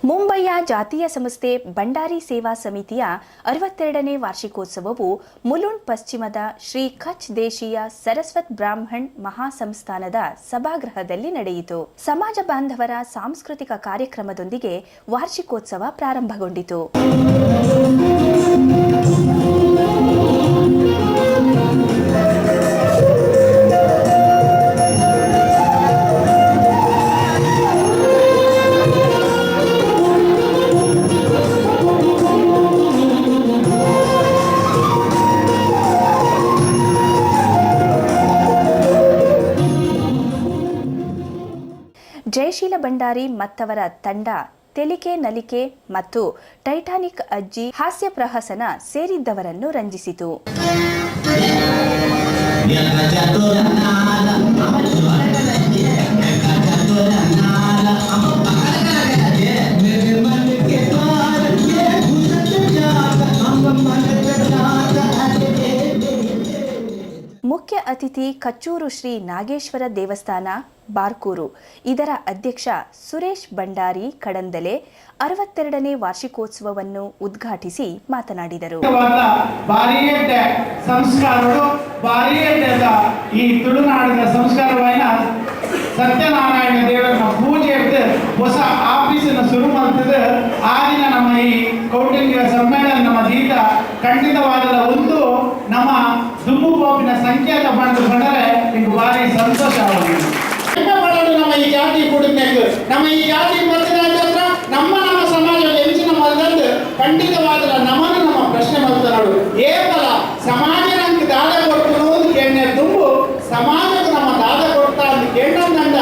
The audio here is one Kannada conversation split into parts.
ಮುಂಬಯಿಯ ಜಾತೀಯ ಸಂಸ್ಥೆ ಭಂಡಾರಿ ಸೇವಾ ಸಮಿತಿಯ 62ನೇ ವಾರ್ಷಿಕೋತ್ಸವವು ಮುಲುಂಡ್ ಪಶ್ಚಿಮದ ಶ್ರೀ ಕಚ್ ದೇಶೀಯ ಸರಸ್ವತ್ ಬ್ರಾಹ್ಮಣ್ ಮಹಾಸಂಸ್ಥಾನದ ಸಭಾಗೃಹದಲ್ಲಿ ನಡೆಯಿತು. ಸಮಾಜ ಬಾಂಧವರ ಸಾಂಸ್ಕೃತಿಕ ಕಾರ್ಯಕ್ರಮದೊಂದಿಗೆ ವಾರ್ಷಿಕೋತ್ಸವ ಪ್ರಾರಂಭಗೊಂಡಿತು. ಜಯಶೀಲ ಭಂಡಾರಿ ಮತ್ತವರ ತಂಡ ತೆಲಿಕೆ ನಲಿಕೆ ಮತ್ತು ಟೈಟಾನಿಕ್ ಅಜ್ಜಿ ಹಾಸ್ಯ ಪ್ರಹಸನ ಸೇರಿದ್ದವರನ್ನು ರಂಜಿಸಿತು. ಮುಖ್ಯ ಅತಿಥಿ ಕಚ್ಚೂರು ಶ್ರೀ ನಾಗೇಶ್ವರ ದೇವಸ್ಥಾನ ಬಾರ್ಕೂರು ಇದರ ಅಧ್ಯಕ್ಷ ಸುರೇಶ್ ಭಂಡಾರಿ ಕಡಂದಲೆ 62ನೇ ವಾರ್ಷಿಕೋತ್ಸವವನ್ನು ಉದ್ಘಾಟಿಸಿ ಮಾತನಾಡಿದರು. ಈ ತುಳುನಾಡಿನ ಸಂಸ್ಕಾರವನ್ನ ಸತ್ಯನಾರಾಯಣ ದೇವರ ಪೂಜೆ ಹೊಸ ಆಫೀಸನ್ನು ಶುರು ಮಾಡ್ತದೆ. ಆ ದಿನ ನಮ್ಮ ಈ ಕೌಟಿಲ್ಯ ಸಮ್ಮೇಳನ ನಮ್ಮ ದೀತ ಖಂಡಿತವಾದ ಒಂದು ನಮ್ಮ ದುಮ್ಮು ಗೋಪಿನ ಸಂಕೇತ ಬಂದರೆ ಇದು ಭಾರಿ ಸಂತೋಷ ಆಗಿದೆ. ನಮ್ಮ ಈ ಜಾತಿ ಕುಡಿಬೇಕು, ನಮ್ಮ ಈ ಜಾತಿ ಮತದಾರ ನಮ್ಮ ಸಮಾಜದ ಹೆಚ್ಚಿನ ಮತದಂದು ಖಂಡಿತವಾದ ನಮ್ಮನ್ನು ನಮ್ಮ ಪ್ರಶ್ನೆ ಮಾಡ್ತಾರೆ. ಏಕಲ ಸಮಾಜ ನಮ್ಗೆ ದಾದ ಕೊಡ್ತು ಕೇಳ ತುಂಬು ಸಮಾಜಕ್ಕೆ ನಮ್ಮ ದಾದ ಕೊಡ್ತಾ ಅಂತ ಕೇಳಂದ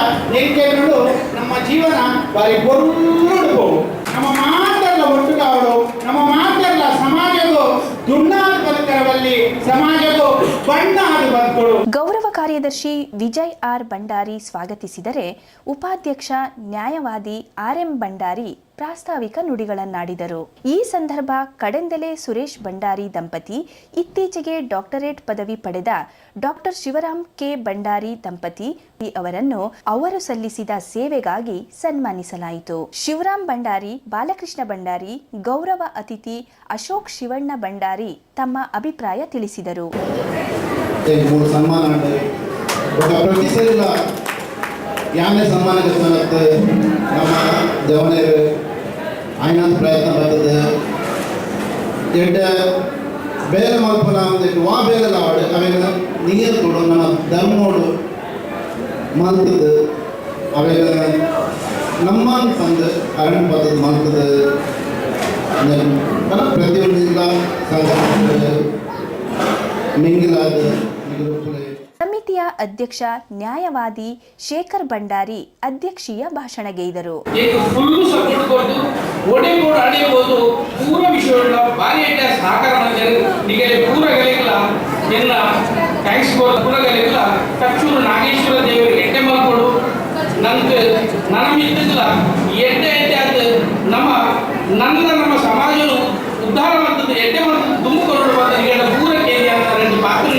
ಕೇಳು ನಮ್ಮ ಜೀವನ ಬಾರಿ ಕೊಡುಗು. ನಮ್ಮ ಮಾತೆಲ್ಲ ಒಟ್ಟುಗಾವಡು, ನಮ್ಮ ಮಾತೆಲ್ಲ ಸಮಾಜಕ್ಕೂ ದುಣ್ಣಾದ ಬದುಕರಲ್ಲಿ ಸಮಾಜಕ್ಕೂ ಬಣ್ಣಾದ ಬದುಕಳು. ಗೌರವ ಕಾರ್ಯದರ್ಶಿ ವಿಜಯ್ ಆರ್ ಭಂಡಾರಿ ಸ್ವಾಗತಿಸಿದರೆ ಉಪಾಧ್ಯಕ್ಷ ನ್ಯಾಯವಾದಿ ಆರ್.ಎಂ. ಭಂಡಾರಿ ಪ್ರಾಸ್ತಾವಿಕ ನುಡಿಗಳನ್ನಾಡಿದರು. ಈ ಸಂದರ್ಭ ಕಡೆಂದಲೆ ಸುರೇಶ್ ಭಂಡಾರಿ ದಂಪತಿ, ಇತ್ತೀಚೆಗೆ ಡಾಕ್ಟರೇಟ್ ಪದವಿ ಪಡೆದ ಡಾಕ್ಟರ್ ಶಿವರಾಮ್ ಕೆ ಭಂಡಾರಿ ದಂಪತಿ ಅವರನ್ನು ಅವರು ಸಲ್ಲಿಸಿದ ಸೇವೆಗಾಗಿ ಸನ್ಮಾನಿಸಲಾಯಿತು. ಶಿವರಾಮ್ ಭಂಡಾರಿ, ಬಾಲಕೃಷ್ಣ ಭಂಡಾರಿ, ಗೌರವ ಅತಿಥಿ ಅಶೋಕ್ ಶಿವಣ್ಣ ಭಂಡಾರಿ ತಮ್ಮ ಅಭಿಪ್ರಾಯ ತಿಳಿಸಿದರು. ಯಾನೇ ಸನ್ಮಾನ ನಮ್ಮ ಜವನೇರು ಆಯ್ನಂತ ಪ್ರಯತ್ನ ಬರ್ತದೆ. ಎಡ್ಡ ಬೇರೆ ಮಲ್ಪನ ಅಂದಿಟ್ಟು ವಾ ಬೇರೆಲ್ಲ ಆಡು ಅವೇಗ ನೀರು ಕೊಡು ನಮ್ಮ ಧರ್ಮೋಡು ಮಲ್ತದು ಅವೇಗ ನಮ್ಮ ತಂದು ಅರಣ್ಯ ಪದ್ಧತಿ ಮಲ್ತದು ಪ್ರತಿಯೊಂದು ಜಿಲ್ಲಾ ಸಂಘ ಮಿಂಗಿಲಾದ ಸಮಿತಿಯ ಅಧ್ಯಕ್ಷ ನ್ಯಾಯವಾದಿ ಶೇಖರ್ ಭಂಡಾರಿ ಅಧ್ಯಕ್ಷೀಯ ಭಾಷಣಗೈದರು. ಪೂರ ವಿಷಯಗಳ ಭಾರಿ ಸಹಕಾರ ಕಚ್ಚೂರು ನಾಗೇಶ್ವರ ದೇವರಿಗೆ ಎಡ್ಡೆ ಮಾಡ್ಕೊಡು ನಂಗೆ ನನ್ನ ಮಿತ್ತಿಲ್ಲ ಎಡ್ಡೆ ಎಡ್ಡೆ ಅದು ನಮ್ಮ ಸಮಾಜ ಉದ್ಧಾರ ಮಾಡ್ತದೆ ಎಡ್ಡೆ ಮಾಡ್ತದೆ ತುಮಕೂರು ಪೂರ ಕೇಳಿ ಅಂತ ಪಾತ್ರ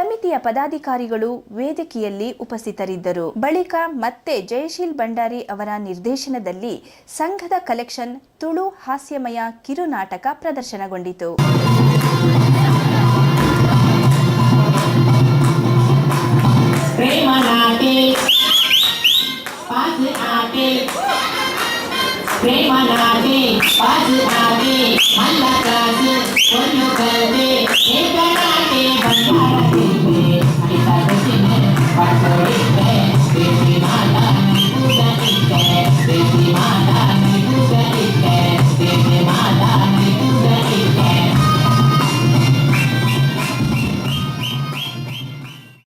ಸಮಿತಿಯ ಪದಾಧಿಕಾರಿಗಳು ವೇದಿಕೆಯಲ್ಲಿ ಉಪಸ್ಥಿತರಿದ್ದರು. ಬಳಿಕ ಮತ್ತೆ ಜಯಶೀಲ್ ಭಂಡಾರಿ ಅವರ ನಿರ್ದೇಶನದಲ್ಲಿ ಸಂಘದ ಕಲೆಕ್ಷನ್ ತುಳು ಹಾಸ್ಯಮಯ ಕಿರುನಾಟಕ ಪ್ರದರ್ಶನಗೊಂಡಿತು.